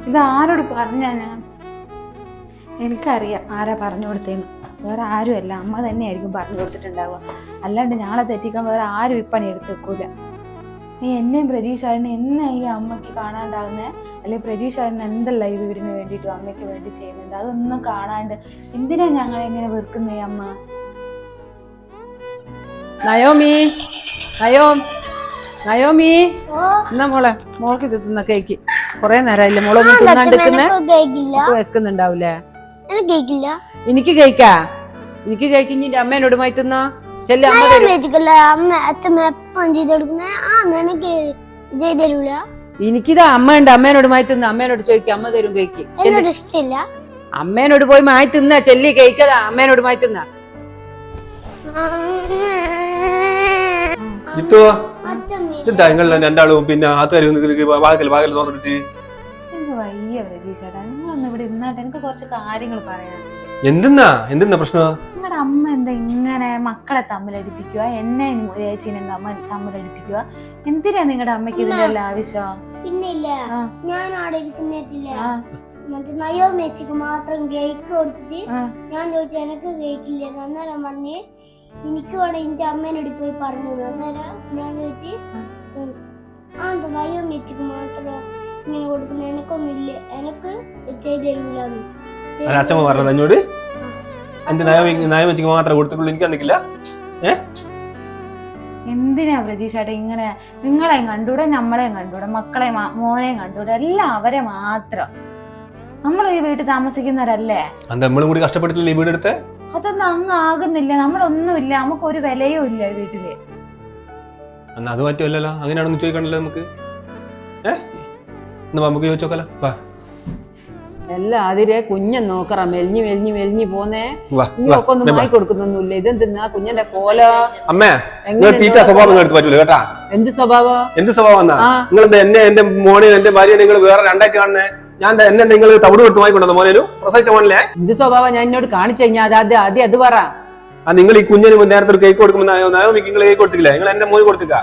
ഇത് ആരോട് പറഞ്ഞാ ഞാൻ? എനിക്കറിയാം ആരാ പറഞ്ഞു കൊടുത്തേന്ന്. വേറെ ആരുമല്ല, അമ്മ തന്നെയായിരിക്കും പറഞ്ഞു കൊടുത്തിട്ടുണ്ടാവുക. അല്ലാണ്ട് ഞങ്ങളെ തെറ്റിക്കാൻ വേറെ ആരും ഈ പണി എടുത്ത് വെക്കൂല. നീ എന്നെയും പ്രജീഷാടിനെ എന്നാ ഈ അമ്മയ്ക്ക് കാണാണ്ടാവുന്നേ? അല്ലെങ്കിൽ പ്രജീഷാടിന് എന്തല്ല ഈ വീടിന് വേണ്ടിയിട്ടും അമ്മയ്ക്ക് വേണ്ടി ചെയ്യുന്നുണ്ട്? അതൊന്നും കാണാണ്ട് എന്തിനാ ഞങ്ങൾ എങ്ങനെ വെറുക്കുന്നേ അമ്മ? നയോമി, നയോമി, എന്നാ മോളെ, മോൾക്ക് ഇത് തിന്ന കേക്ക്. കൊറേ നേരമില്ല മോളൊന്നും തിന്നാണ്ടിരിക്കുന്നേ. വിശക്കുന്നുണ്ടാവൂലേ? എനിക്ക് കഴിക്കാ, എനിക്ക് കഴിക്കിഞ്ഞി അമ്മേനോട് മായി തിന്നോ. ചെല്ല അമ്മ എനിക്കിതാ അമ്മ ഉണ്ട്, അമ്മേനോട് മായി തിന്ന. അമ്മേനോട് ചോദിക്കാം, അമ്മ തരും കേക്ക്. അമ്മേനോട് പോയി മായി തിന്ന. ചെല്ലി കേക്കതാ, അമ്മേനോട് മായി തിന്ന. രണ്ടാളും പിന്നെ വാകൽ തോന്നിട്ട് വയ്യ പ്രജീഷേട്ടാ, നിങ്ങളൊന്നും ഇവിടെ ഇരുന്നാട്ടെ, എനിക്ക് കുറച്ച് കാര്യങ്ങൾ പറയാനുണ്ട്. എന്തെന്നാ പ്രശ്നം? നിങ്ങളുടെ അമ്മ എന്താ ഇങ്ങനെ മക്കളെ തമ്മിലടിപ്പിക്കുക, എന്നെ ചേച്ചീനെ തമ്മിലടിപ്പിക്കുക? എന്തിനാ നിങ്ങളുടെ അമ്മയ്ക്ക് ഇതിന്റെ എല്ലാ ആവശ്യം? പിന്നില്ല, ഞാൻ അവിടെ ഇരിക്കുന്നില്ല. മറ്റേ നയോമേച്ചിക്ക് മാത്രം കേക്ക് കൊടുത്തിട്ട് ഞാൻ ചോദിച്ചു എനക്ക് കേക്കില്ല. അന്നേരം പറഞ്ഞ് എനിക്ക് വേണം എന്റെ അമ്മേനോട് പോയി പറഞ്ഞു. അന്നേരം ഞാൻ ചോദിച്ചു എന്താ നയോമേച്ചിക്ക് മാത്രം ഇങ്ങനെ കൊടുക്കുന്ന, എനക്കൊന്നുമില്ല, എനക്ക് ചെയ്ത് തരൂലെന്ന്. അച്ഛമ്മ പറഞ്ഞത് എന്നോട് എന്റെ നയമച്ചിക്ക് മാത്രം കൊടുത്തുള്ളൂ, എനിക്ക് തന്നിക്കില്ല. എന്തിനാ പ്രജീഷേട്ടാ ഇങ്ങനെ? നിങ്ങളെയും കണ്ടൂടെ, നമ്മളെയും കണ്ടൂടെ, മക്കളെ മോനെയും കണ്ടൂടെ, എല്ലാം അവരെ മാത്രം. നമ്മൾ ഈ വീട്ടിൽ താമസിക്കുന്നവരല്ലേ? നമ്മളും കൂടി കഷ്ടപ്പെട്ടിട്ടില്ല ഈ വീടെടുത്ത്. അതൊന്നും അങ്ങ് ആകുന്നില്ല. നമ്മളൊന്നുമില്ല, നമുക്ക് ഒരു വിലയും ഇല്ല വീട്ടില്. അത് പറ്റുമല്ലോ, അങ്ങനെയാണെന്ന് ചോദിക്കണല്ലോ നമുക്ക്. നമുക്ക് ചോദിച്ചോക്കല്ലോ. എല്ലാം അതിരെ കുഞ്ഞൻ നോക്കറ മെലിഞ്ഞു പോന്നേ. ഇനിയൊക്കെ ഒന്നും മായി കൊടുക്കുന്നൊന്നുമില്ല. ഇതെന്തിനാ കുഞ്ഞന്റെ കോല? അമ്മേ, തീറ്റ സ്വഭാവം എടുത്ത് പറ്റൂല കേട്ടാ. എന്ത് സ്വഭാവം? നിങ്ങൾ എന്റെ മോനെ എന്റെ ഭാര്യ നിങ്ങൾ വേറെ രണ്ടായിട്ട് കാണുന്നേ. ഞാൻ എന്നെ നിങ്ങൾ തവിട് കൊടുത്ത് വാങ്ങിക്കൊണ്ടോ മോനേലും പ്രസവിച്ച മോനിലെ? എന്ത് സ്വഭാവം ഞാൻ എന്നോട് കാണിച്ചു കഴിഞ്ഞാൽ ആദ്യം അത് പറ. നിങ്ങൾ ഈ കുഞ്ഞിന് നേരത്തെ ഒരു കേക്ക് കൊടുക്കുമ്പോൾ നിങ്ങൾ കേക്ക് കൊടുത്തില്ല, നിങ്ങൾ എന്റെ മോന് കൊടുത്തില്ല.